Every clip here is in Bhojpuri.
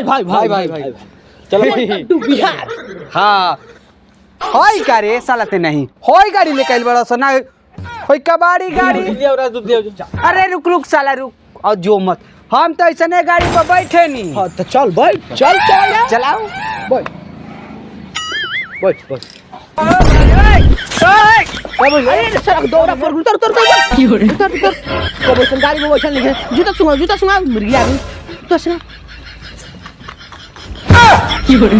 भाई चलो बिहार। हाँ होई गाड़ी सालते नहीं होई गाड़ी लेके आइल बड़ा सना होई कबाड़ी गाड़ी। अरे रुक रुक साला रुक और जो मत हम तो ऐसने गाड़ी पर बैठे नहीं। हाँ तो चल भाई चल चलाओ बैठ अरे सड़क दौड़ा पर उतर उतर उतर की हो रे उतर को बैठन गाड़ी में बैठन नहीं जूता सुंगा मुर्गी आ गई तो सुना की हो रे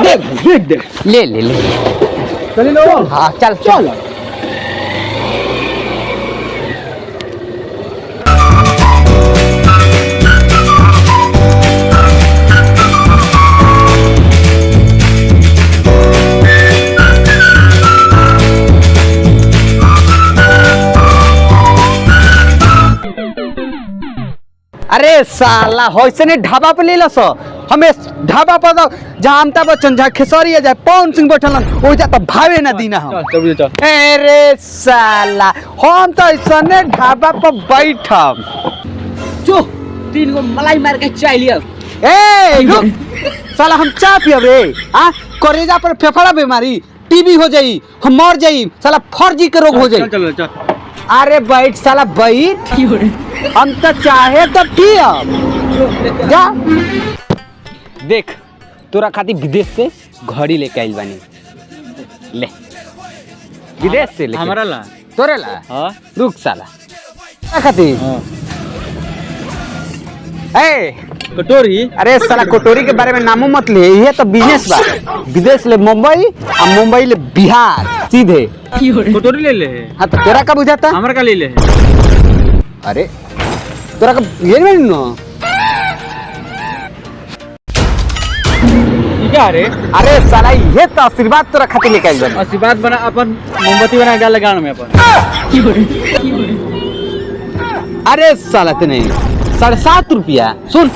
देख ले चली लो। हाँ चल अरे साला होइसने ढाबा पे ले लस हमें ढाबा पर जहाँ अमिताभ बच्चन जहाँ खेसरिया जाए पवन सिंह बैठल ओ जा तो भावे ना दीना हम। अरे साला हम तो ऐसने ढाबा पर बैठम जो 3 गो मलाई मार के चाय लिया ए रुक साला हम चाय पियब रे आ करेजा पर फेफड़ा बीमारी टीबी हो जाई हम मर जाई साला फर्जी के रोग हो जाई। चल अरे बैठ साला बैठ की हो रे हम तो चाहे तो पियब जा। देख तोरा खातिर विदेश से घड़ी लेके आइल बानी ले विदेश से लेके हमारा ला तोरे ला। हाँ रुक साला क्या खातिर ए कटोरी। अरे साला कटोरी के बारे में नामो मत ले ये तो बिजनेस बा। विदेश ले मुंबई और मुंबई ले बिहार सीधे की हो रे कटोरी ले ले। हाँ तो तेरा कब बुझाता हमारा का ले ले। अरे तेरा कब ये नहीं ना क्या रे अरे साला ये तो आशीर्वाद तोरा खातिर लेके आइल बानी। आशीर्वाद बना अपन मोमबत्ती बना डाल गान में अपन। की हो रे अरे साला ते नहीं 7.5 रुपया सुन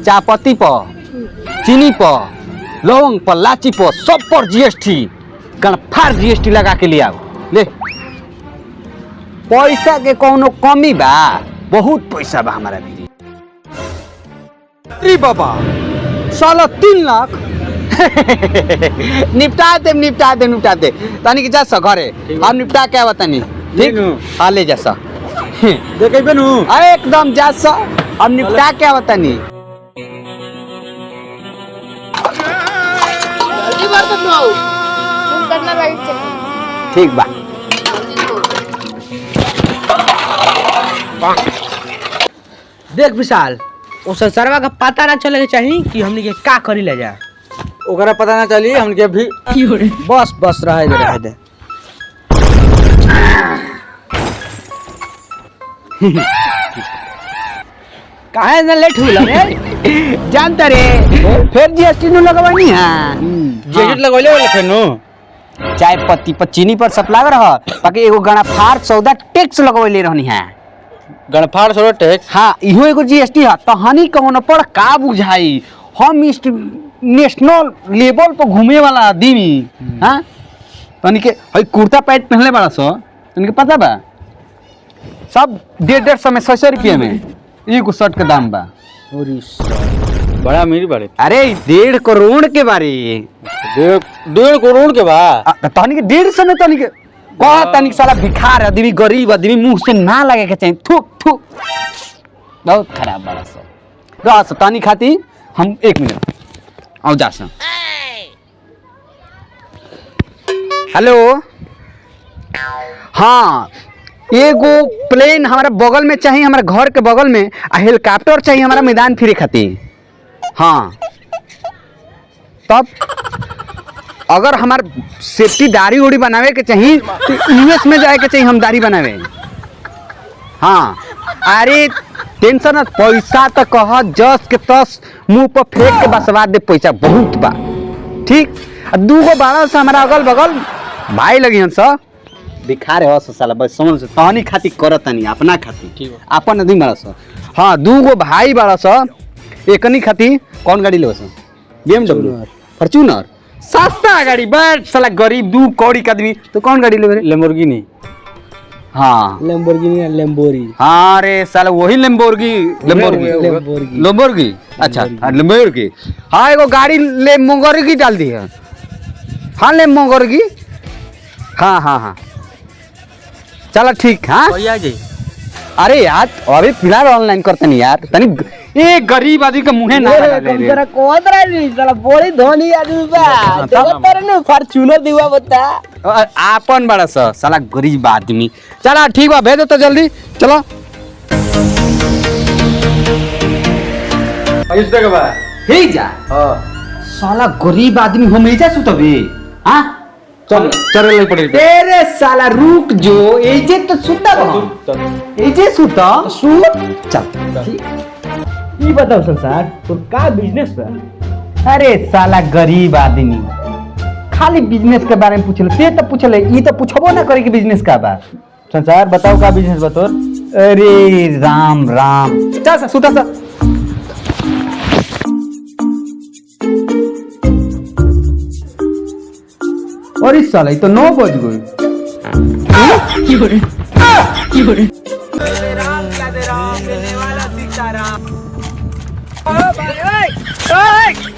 चायपत्ती पर चीनी पर लौंग पर लाची पर सब पर जीएसटी गणफार जीएसटी लगा के लिया ले पैसा के कोनो कमी बा बहुत पैसा बा हमारा भी। अरे बाबा साला 3 लाख निपटा दे तानी के जा सा घरे हम निपटा के आवा तानी ठीक हाँ ले जा सा देखे बेनु अरे एकदम जा सा हम निपटा के आवा तानी। जल्दी कर तो तू तुम करना राइट से ठीक बा देख विशाल ओ सरवा का पता ना चले के चाहिए कि हमने के का करी ले जा ओकरा पता ना चली हमके भी की हो रे बस रहे दे काहे ना लेट हुई रे जानता रे फिर जीएसटी नु लगवानी है जैकेट लगवले वाला फेनो चाय पत्ती पर चीनी पर सप्लाई रह बाकी एगो गणफार सौदा टैक्स लगवले रहनी है गणफार सरो टैक्स। हाँ इहो एगो जीएसटी है तो हनी कौन पर का बुझाई हम नेशनल लेवल पर घूमे वाला आदमी हाँ तनी के हई कुर्ता पैंट पहनले बड़ा सो तनी के पता बा सब 150 में 600 रुपये में एगो शर्ट के दाम बा। बड़ा अमीर बड़े अरे 1.5 करोड़ के बारे 1.5 करोड़ के बा तनी के 150 में तनी के कह तनी के साला भिखार आदमी गरीब आदमी मुंह से ना लगे के चाहिए थू थू बहुत खराब बड़ा सो बस तनी खाती हम 1 मिनट आओ जा सा। हेलो हाँ एगो प्लेन हमारा बगल में चाहिए हमारे घर के बगल में आ हेलीकॉप्टर चाहिए हमारा मैदान फिरे खातिर। हाँ तब अगर हमार सेफ्टी दाढ़ी उड़ी बनावे के चाहिए तो यूएस में जाए के चाहिए हम दाढ़ी बनावे। हाँ अरे टेंशन मत पैसा तो कह जस के तस मुंह पर फेंक के बसवा दे पैसा बहुत बा ठीक। दू गो बाड़ा से हमारा अगल बगल भाई लगी हन सा बिखारे हो साला बस समझ से तहनी खाती करत नहीं अपना खाती ठीक अपन नदी बाड़ा सा। हाँ दू गो भाई बाड़ा सा एकनी खाती कौन गाड़ी लेबस BMW फॉर्च्यूनर सस्ता गाड़ी बैठ साला गरीब दू कौड़ी का आदमी तो कौन गाड़ी लेबे रे? लेम्बोर्गिनी हाँ लैम्बोर्गिनी लेम्बोरी हाँ रे साला वही लेम्बोर्गी अच्छा लेम्बोर्गी हाँ एगो गाड़ी लेम्बोर्गी डाल दी है। हाँ लेम्बोर्गी हाँ हाँ हाँ चलो ठीक। हाँ भैया जी अरे यार अभी फिलहाल ऑनलाइन करते नहीं यार तनी ए गरीब आदमी का मुंहे ना लगा ले रे। तेरा कौन रहा नहीं साला बड़ी धनी आदमी बा तेरा तेरे ने फॉर्च्यूनर दिवा बता आपन बड़ा सा साला गरीब आदमी। चला ठीक बा भेज दो तो जल्दी चलो। आयुष के बा हे जा हां साला गरीब आदमी हम एजा सुतबे। हाँ चल चले ले पड़े तेरे साला रुक जो एजे तो सुता बा एजे सुता सुत चल। ई बताओ संसार तो का बिजनेस बा? अरे साला गरीब आदमी खाली बिजनेस के बारे में पूछले ते तो पूछले ई तो पूछबो ना करे कि बिजनेस का बा। संसार बताओ का बिजनेस बा तोर? अरे राम राम चल सा सुता सा। और इस साला ये तो 9 बज गए।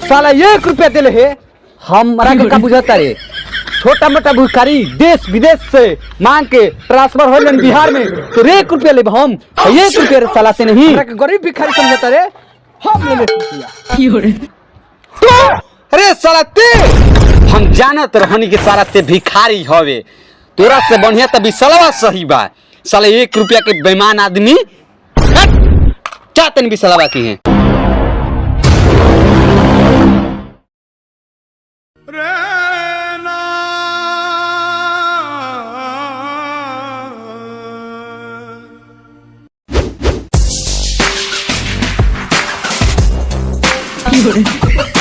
साला 1 रुपया दिले है हमरा के का बुझाता रे छोटा मोटा भिखारी देश विदेश से मांग के ट्रांसफर हो लेन बिहार में तो 1 रुपया ले हम 1 रुपया रे साला से नहीं गरीब भिखारी समझता रे हम ले तो अरे साला ते हम जानत रहनी के सारा ते भिखारी हवे तोरा से बढ़िया त बिसलवा सही बा साला 1 रुपया के बेईमान आदमी क्या तन बिसलवा की है। Fiore.